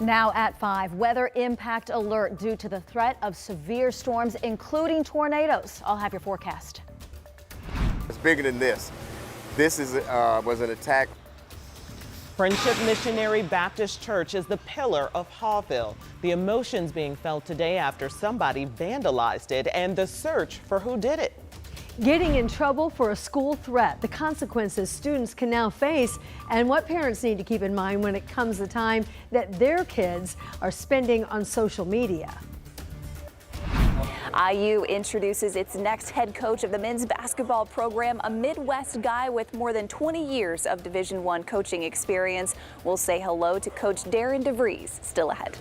Now at 5, weather impact alert due to the threat of severe storms, including tornadoes. I'll have your forecast. It's bigger than this. This was an attack. Friendship Missionary Baptist Church is the pillar of Hawville. The emotions being felt today after somebody vandalized it and the search for who did it. Getting in trouble for a school threat, the consequences students can now face, and what parents need to keep in mind when it comes the time that their kids are spending on social media. IU introduces its next head coach of the men's basketball program, a Midwest guy with more than 20 years of Division I coaching experience. We'll say hello to Coach Darren DeVries, still ahead.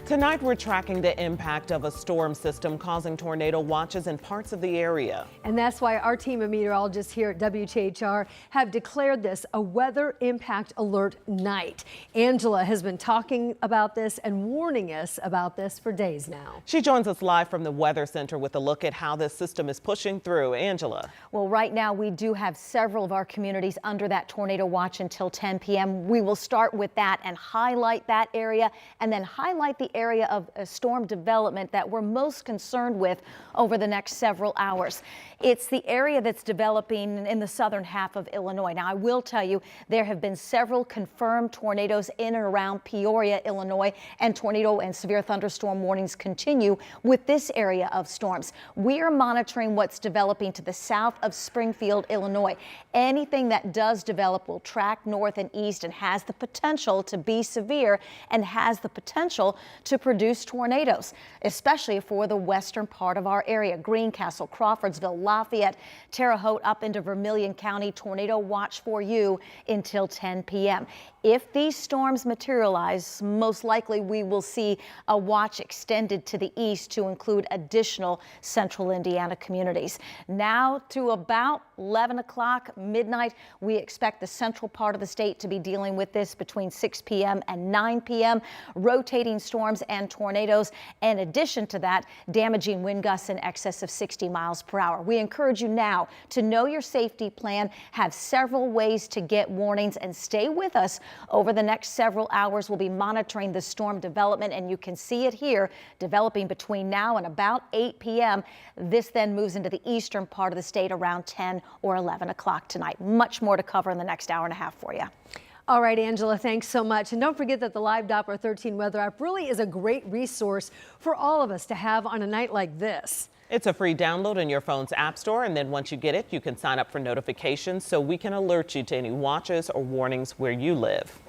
Tonight, we're tracking the impact of a storm system causing tornado watches in parts of the area. And that's why our team of meteorologists here at WTHR have declared this a weather impact alert night. Angela has been talking about this and warning us about this for days now. She joins us live from the Weather Center with a look at how this system is pushing through. Angela. Well, right now we do have several of our communities under that tornado watch until 10 p.m. We will start with that and highlight that area and then highlight the area of storm development that we're most concerned with over the next several hours. It's the area that's developing in the southern half of Illinois. Now, I will tell you, there have been several confirmed tornadoes in and around Peoria, Illinois, and tornado and severe thunderstorm warnings continue with this area of storms. We are monitoring what's developing to the south of Springfield, Illinois. Anything that does develop will track north and east and has the potential to be severe and has the potential to produce tornadoes, especially for the western part of our area. Greencastle, Crawfordsville, Lafayette, Terre Haute up into Vermilion County. Tornado watch for you until 10 p.m. If these storms materialize, most likely we will see a watch extended to the east to include additional central Indiana communities. Now to about 11 o'clock, midnight, we expect the central part of the state to be dealing with this between 6 p.m. and 9 p.m. Rotating storms and tornadoes. In addition to that, damaging wind gusts in excess of 60 miles per hour. We encourage you now to know your safety plan, have several ways to get warnings, and stay with us over the next several hours. We'll be monitoring the storm development, and you can see it here developing between now and about 8 p.m. This then moves into the eastern part of the state around 10 or 11 o'clock tonight. Much more to cover in the next hour and a half for you. All right, Angela, thanks so much. And don't forget that the Live Doppler 13 weather app really is a great resource for all of us to have on a night like this. It's a free download in your phone's app store, and then once you get it, you can sign up for notifications so we can alert you to any watches or warnings where you live.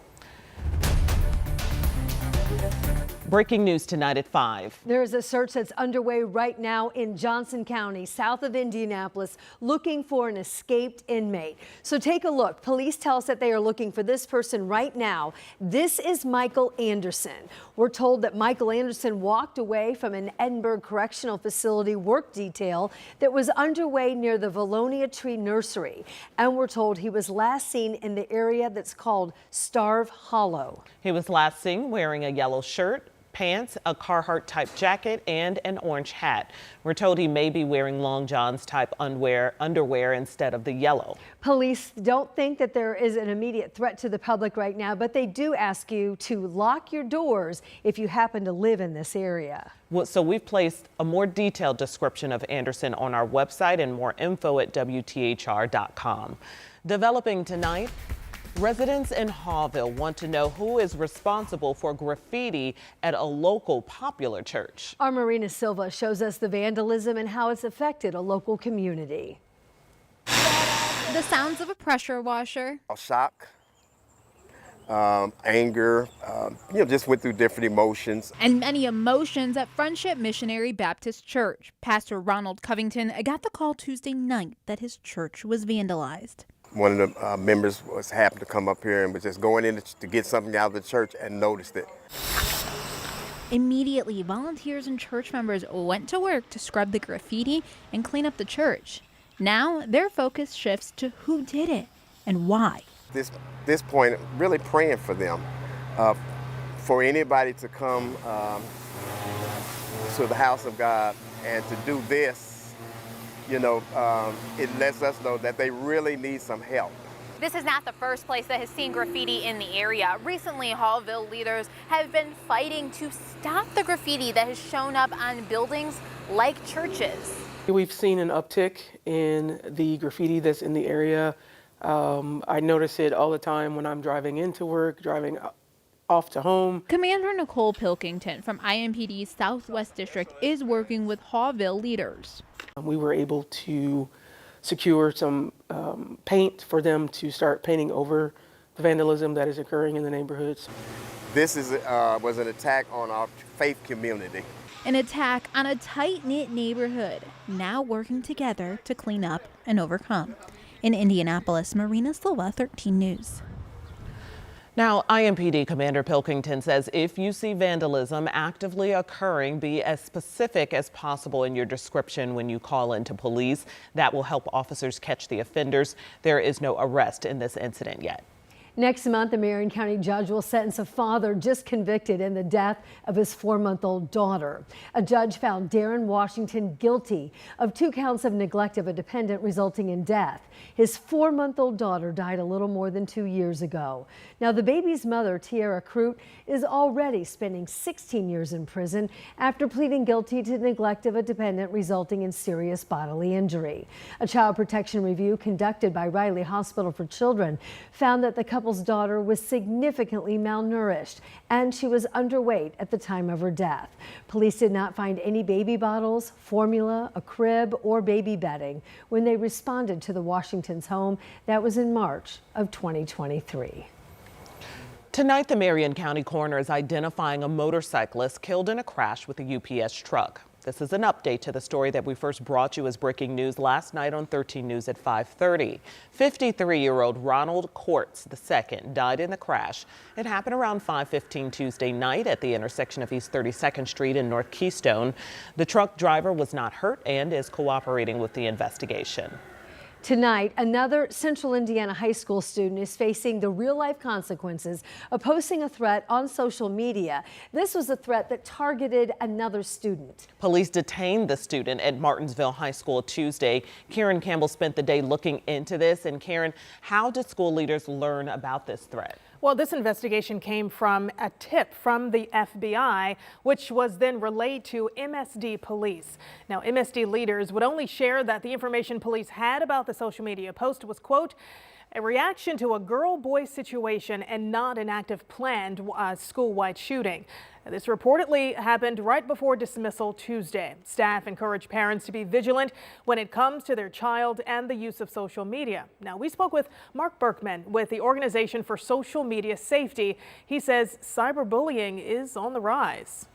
Breaking news tonight at 5. There is a search that's underway right now in Johnson County, south of Indianapolis, looking for an escaped inmate. So take a look. Police tell us that they are looking for this person right now. This is Michael Anderson. We're told that Michael Anderson walked away from an Edinburgh Correctional Facility work detail that was underway near the Valonia Tree Nursery. And we're told he was last seen in the area that's called Starve Hollow. He was last seen wearing a yellow shirt, pants, a Carhartt type jacket, and an orange hat. We're told he may be wearing Long John's type underwear instead of the yellow. Police don't think that there is an immediate threat to the public right now, but they do ask you to lock your doors if you happen to live in this area. Well, so we've placed a more detailed description of Anderson on our website and more info at WTHR.com. Developing tonight, residents in Hawville want to know who is responsible for graffiti at a local popular church. Our Marina Silva shows us the vandalism and how it's affected a local community. The sounds of a pressure washer. Shock, anger, just went through different emotions. And many emotions at Friendship Missionary Baptist Church. Pastor Ronald Covington got the call Tuesday night that his church was vandalized. One of the members happened to come up here and was just going in to get something out of the church and noticed it. Immediately, volunteers and church members went to work to scrub the graffiti and clean up the church. Now their focus shifts to who did it and why. This point, really praying for them, for anybody to come to the house of God and to do this it lets us know that they really need some help. This is not the first place that has seen graffiti in the area. Recently, Hallville leaders have been fighting to stop the graffiti that has shown up on buildings like churches. We've seen an uptick in the graffiti that's in the area. I notice it all the time when I'm driving into work, driving off to home. Commander Nicole Pilkington from IMPD's Southwest District is working with Hallville leaders. We were able to secure some paint for them to start painting over the vandalism that is occurring in the neighborhoods. This was an attack on our faith community. An attack on a tight-knit neighborhood, now working together to clean up and overcome. In Indianapolis, Marina Silva, 13 News. Now, IMPD Commander Pilkington says if you see vandalism actively occurring, be as specific as possible in your description when you call into police. That will help officers catch the offenders. There is no arrest in this incident yet. Next month, a Marion County judge will sentence a father just convicted in the death of his 4-month-old daughter. A judge found Darren Washington guilty of 2 counts of neglect of a dependent resulting in death. His 4-month-old daughter died a little more than 2 years ago. Now, the baby's mother, Tiara Crute, is already spending 16 years in prison after pleading guilty to neglect of a dependent resulting in serious bodily injury. A child protection review conducted by Riley Hospital for Children found that the couple's daughter was significantly malnourished and she was underweight at the time of her death. Police did not find any baby bottles, formula, a crib, or baby bedding when they responded to the Washington's home. That was in March of 2023. Tonight, the Marion County coroner is identifying a motorcyclist killed in a crash with a UPS truck. This is an update to the story that we first brought you as breaking news last night on 13 News at 5:30. 53-year-old Ronald Courts II died in the crash. It happened around 5:15 Tuesday night at the intersection of East 32nd Street and North Keystone. The truck driver was not hurt and is cooperating with the investigation. Tonight, another Central Indiana high school student is facing the real-life consequences of posting a threat on social media. This was a threat that targeted another student. Police detained the student at Martinsville High School Tuesday. Karen Campbell spent the day looking into this. And Karen, how did school leaders learn about this threat? Well, this investigation came from a tip from the FBI, which was then relayed to MSD police. Now, MSD leaders would only share that the information police had about the social media post was, quote, a reaction to a girl-boy situation and not an active planned school-wide shooting. This reportedly happened right before dismissal Tuesday. Staff encourage parents to be vigilant when it comes to their child and the use of social media. Now, we spoke with Mark Berkman with the Organization for Social Media Safety. He says cyberbullying is on the rise.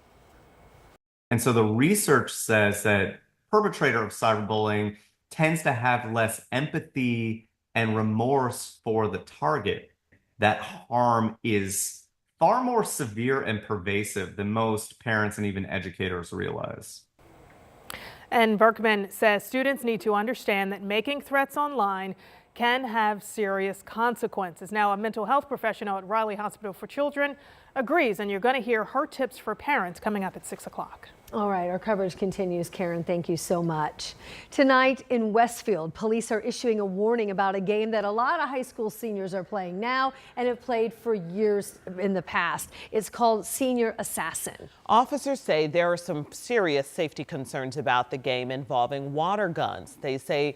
And so the research says that perpetrator of cyberbullying tends to have less empathy and remorse for the target. That harm is far more severe and pervasive than most parents and even educators realize. And Berkman says students need to understand that making threats online can have serious consequences. Now, a mental health professional at Riley Hospital for Children agrees, and you're going to hear her tips for parents coming up at 6 o'clock. All right, our coverage continues. Karen, thank you so much. Tonight in Westfield, police are issuing a warning about a game that a lot of high school seniors are playing now and have played for years in the past. It's called Senior Assassin. Officers say there are some serious safety concerns about the game involving water guns. They say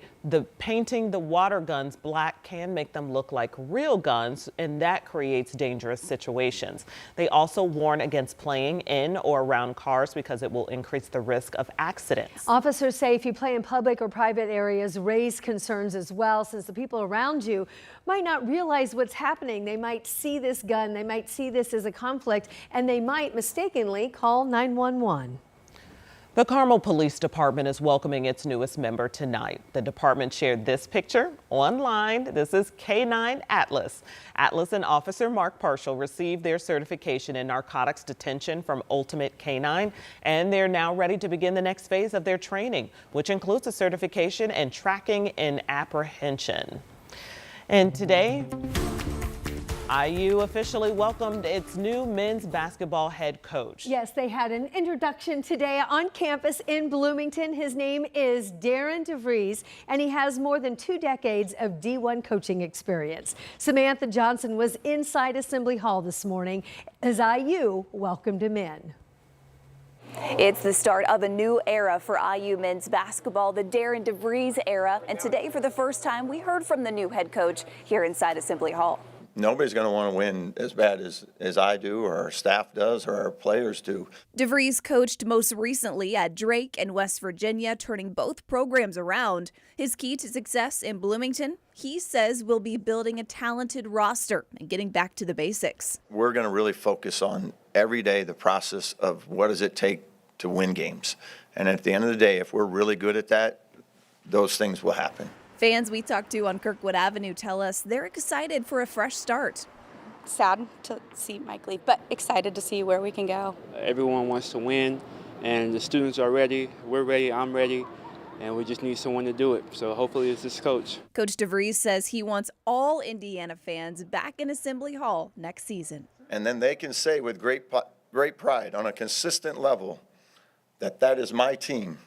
painting the water guns black can make them look like real guns, and that creates dangerous situations. They also warn against playing in or around cars because it will increase the risk of accidents. Officers say if you play in public or private areas, raise concerns as well, since the people around you might not realize what's happening. They might see this gun, they might see this as a conflict, and they might mistakenly call 911. The Carmel Police Department is welcoming its newest member tonight. The department shared this picture online. This is K9 Atlas. Atlas and Officer Mark Parshall received their certification in narcotics detention from Ultimate K9, and they're now ready to begin the next phase of their training, which includes a certification in tracking and apprehension. And today, IU officially welcomed its new men's basketball head coach. Yes, they had an introduction today on campus in Bloomington. His name is Darren DeVries, and he has more than 2 decades of D1 coaching experience. Samantha Johnson was inside Assembly Hall this morning as IU welcomed him in. It's the start of a new era for IU men's basketball, the Darren DeVries era. And today, for the first time, we heard from the new head coach here inside Assembly Hall. Nobody's going to want to win as bad as I do, or our staff does, or our players do. DeVries coached most recently at Drake and West Virginia, turning both programs around. His key to success in Bloomington, he says, will be building a talented roster and getting back to the basics. We're going to really focus on every day the process of what does it take to win games. And at the end of the day, if we're really good at that, those things will happen. Fans we talked to on Kirkwood Avenue tell us they're excited for a fresh start. Sad to see Mike leave, but excited to see where we can go. Everyone wants to win, and the students are ready. We're ready, I'm ready, and we just need someone to do it. So hopefully it's this coach. Coach DeVries says he wants all Indiana fans back in Assembly Hall next season. And then they can say with great pride on a consistent level that is my team.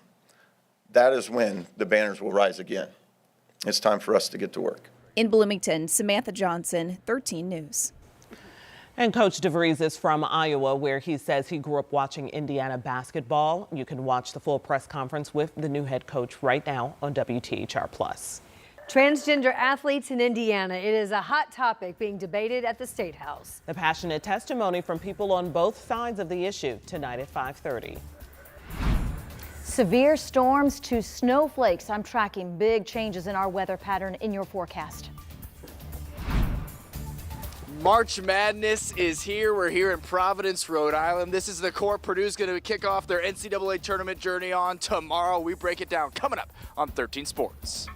That is when the banners will rise again. It's time for us to get to work. In Bloomington, Samantha Johnson, 13 News. And Coach DeVries is from Iowa, where he says he grew up watching Indiana basketball. You can watch the full press conference with the new head coach right now on WTHR+. Transgender athletes in Indiana. It is a hot topic being debated at the State House. The passionate testimony from people on both sides of the issue tonight at 5:30. Severe storms to snowflakes. I'm tracking big changes in our weather pattern in your forecast. March Madness is here. We're here in Providence, Rhode Island. This is the court Purdue's going to kick off their NCAA tournament journey on tomorrow. We break it down coming up on 13 Sports.